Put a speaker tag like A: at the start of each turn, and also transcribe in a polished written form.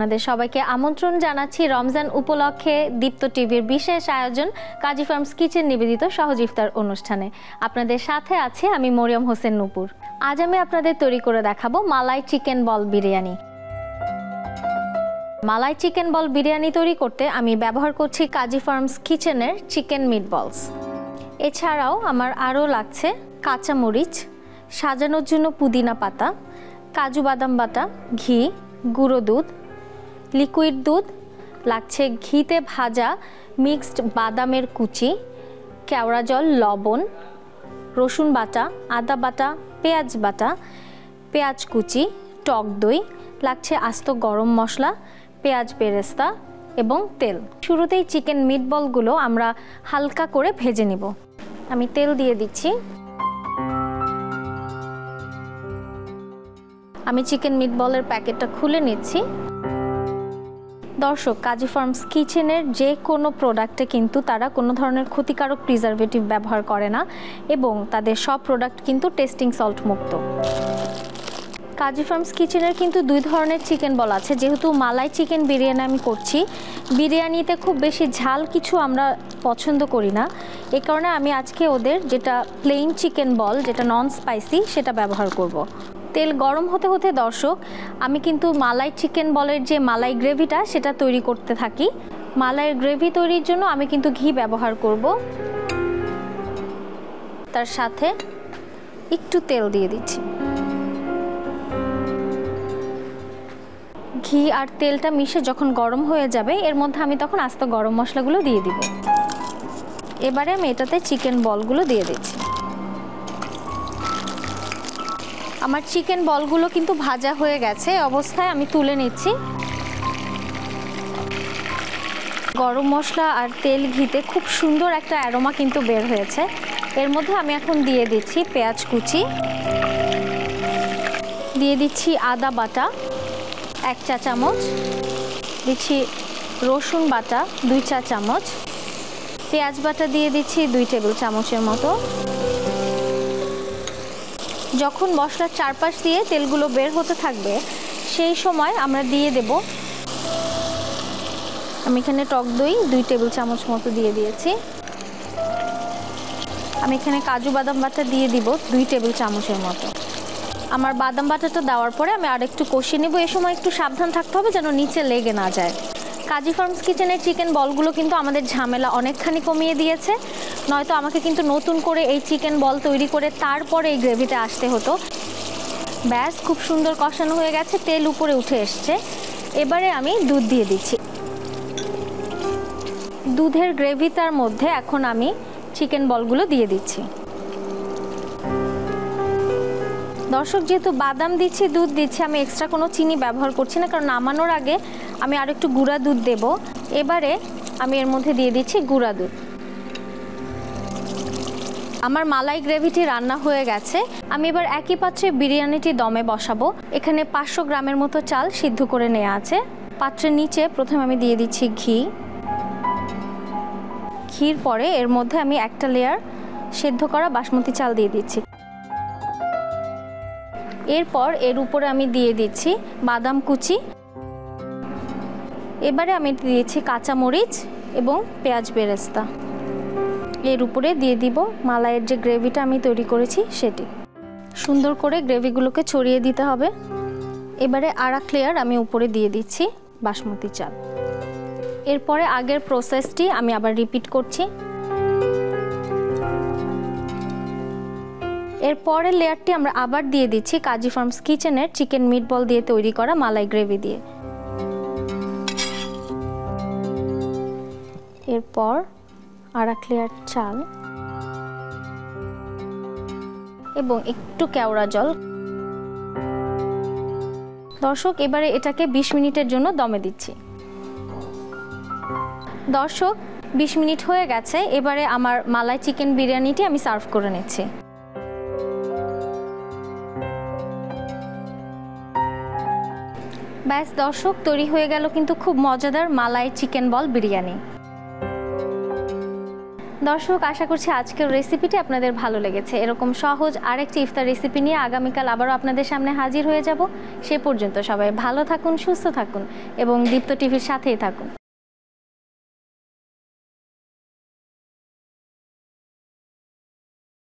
A: আপনাদের সবাইকে আমন্ত্রণ জানাচ্ছি রমজান উপলক্ষে দীপ্ত টিভির বিশেষ আয়োজন কাজী ফার্মস কিচেন নিবেদিত সহজ ইফতার অনুষ্ঠানে। আপনাদের সাথে আছে আমি মরিয়ম হোসেন নূপুর। আজ আমি আপনাদের তৈরি করে দেখাবো মালাই চিকেন বল বিরিয়ানি। মালাই চিকেন বল বিরিয়ানি তৈরি করতে আমি ব্যবহার করছি কাজী ফার্মস কিচেনের চিকেন মিট বলস। এছাড়াও আমার আরও লাগছে কাঁচা মরিচ, সাজানোর জন্য পুদিনা পাতা, কাজু বাদাম বাটা, ঘি, গুঁড়ো দুধ, লিকুইড দুধ, লাগছে ঘিতে ভাজা মিক্সড বাদামের কুচি, কেওড়া জল, লবণ, রসুন বাটা, আদা বাটা, পেঁয়াজ বাটা, পেঁয়াজ কুচি, টক দই, লাগছে আস্ত গরম মশলা, পেঁয়াজ বেরেস্তা এবং তেল। শুরুতেই চিকেন মিটবলগুলো আমরা হালকা করে ভেজে নিব। আমি তেল দিয়ে দিচ্ছি। আমি চিকেন মিটবলের প্যাকেটটা খুলে নিচ্ছি। দর্শক, কাজী ফার্মস কিচেনের যে কোনো প্রোডাক্টে কিন্তু তারা কোনো ধরনের ক্ষতিকারক প্রিজারভেটিভ ব্যবহার করে না এবং তাদের সব প্রোডাক্ট কিন্তু টেস্টিং সল্ট মুক্ত। কাজী ফার্মস কিচেনের কিন্তু দুই ধরনের চিকেন বল আছে। যেহেতু মালাই চিকেন বিরিয়ানি আমি করছি, বিরিয়ানিতে খুব বেশি ঝাল কিছু আমরা পছন্দ করি না, এই কারণে আমি আজকে ওদের যেটা প্লেন চিকেন বল, যেটা নন স্পাইসি, সেটা ব্যবহার করব। তেল গরম হতে হতে দর্শক, আমি কিন্তু মালাই চিকেন বলের যে মালাই গ্রেভিটা সেটা তৈরি করতে থাকি। মালাইয়ের গ্রেভি তৈরির জন্য আমি কিন্তু ঘি ব্যবহার করব। তার সাথে একটু তেল দিয়ে দিচ্ছি। ঘি আর তেলটা মিশে যখন গরম হয়ে যাবে, এর মধ্যে আমি তখন আস্ত গরম মশলাগুলো দিয়ে দিব। এবারে আমি এটাতে চিকেন বলগুলো দিয়ে দিচ্ছি। আমার চিকেন বলগুলো কিন্তু ভাজা হয়ে গেছে, অবস্থায় আমি তুলে নিচ্ছি। গরম মশলা আর তেল ঘিতে খুব সুন্দর একটা অ্যারোমা কিন্তু বের হয়েছে। এর মধ্যে আমি এখন দিয়ে দিচ্ছি পেঁয়াজ কুচি, দিয়ে দিচ্ছি আদা বাটা 1 চা চামচ, দিচ্ছি রসুন বাটা 2 চা চামচ, পেঁয়াজ বাটা দিয়ে দিচ্ছি 2 টেবিল চামচের মতো। যখন মশলার চারপাশ দিয়ে তেলগুলো বের হতে থাকবে, সেই সময় আমরা দিয়ে দেব, আমি এখানে টক দই 2 টেবিল চামচ মতো দিয়ে দিয়েছি। আমি এখানে কাজু বাদাম বাটা দিয়ে দিব 2 টেবিল চামচের মতো। আমার বাদাম বাটাটা দেওয়ার পরে আমি আরেকটু কষিয়ে নেব। এ সময় একটু সাবধান থাকতে হবে যেন নিচে লেগে না যায়। কাজী ফার্মস কিচেনের চিকেন বলগুলো কিন্তু আমাদের ঝামেলা অনেকখানি কমিয়ে দিয়েছে, নয়তো আমাকে কিন্তু নতুন করে এই চিকেন বল তৈরি করে তারপরে এই গ্রেভিতে আসতে হতো। ব্যাস, খুব সুন্দর কষানো হয়ে গেছে, তেল উপরে উঠে এসছে। এবারে আমি দুধ দিয়ে দিচ্ছি। দুধের গ্রেভিটার মধ্যে এখন আমি চিকেন বলগুলো দিয়ে দিচ্ছি। দর্শক, যেহেতু বাদাম দিচ্ছি, দুধ দিচ্ছি, আমি এক্সট্রা কোনো চিনি ব্যবহার করছি না, কারণ নামানোর আগে আমি আর একটু গুঁড়া দুধ দেব। এবারে আমি এর মধ্যে দিয়ে দিচ্ছি গুঁড়া দুধ। আমার মালাই গ্রেভিটি রান্না হয়ে গেছে। আমি এবার একই পাত্রে বিরিয়ানিটি দমে বসাবো। এখানে 500 গ্রামের মতো চাল সিদ্ধ করে নেওয়া আছে। পাত্রের নিচে প্রথমে আমি দিয়ে দিচ্ছি ঘি। ঘির পরে এর মধ্যে আমি একটা লেয়ার সেদ্ধ করা বাসমতি চাল দিয়ে দিচ্ছি। এরপর এর উপরে আমি দিয়ে দিচ্ছি বাদাম কুচি। এবারে আমি দিয়েছি কাঁচা মরিচ এবং পেঁয়াজ বেরেস্তা। এর উপরে দিয়ে দিব মালাইয়ের যে গ্রেভিটা আমি তৈরি করেছি সেটি। সুন্দর করে গ্রেভিগুলোকে ছড়িয়ে দিতে হবে। এবারে আরেক লেয়ার আমি উপরে দিয়ে দিচ্ছি বাসমতি চাল। এরপরে আগের প্রসেসটি আমি আবার রিপিট করছি। এর পরের লেয়ারটি আমরা আবার দিয়ে দিচ্ছি কাজী ফার্মস কিচেনের চিকেন মিটবল দিয়ে তৈরি করা মালাই গ্রেভি দিয়ে। এরপর আরেক লেয়ার চাল এবং একটু কেওড়া জল। দর্শক, এবারে এটাকে 20 মিনিটের জন্য দমে দিচ্ছি। দর্শক, 20 মিনিট হয়ে গেছে। এবারে আমার মালাই চিকেন বিরিয়ানিটি আমি সার্ভ করে নিচ্ছি। ব্যাস দর্শক, তৈরি হয়ে গেল কিন্তু খুব মজাদার মালাই চিকেন বল বিরিয়ানি। দর্শক, আশা করছি আজকের রেসিপিটি আপনাদের ভালো লেগেছে। এরকম সহজ আরেকটি ইফতার রেসিপি নিয়ে আগামীকাল আবারও আপনাদের সামনে হাজির হয়ে যাব। সে পর্যন্ত সবাই ভালো থাকুন, সুস্থ থাকুন এবং দীপ্ত টিভির সাথেই থাকুন।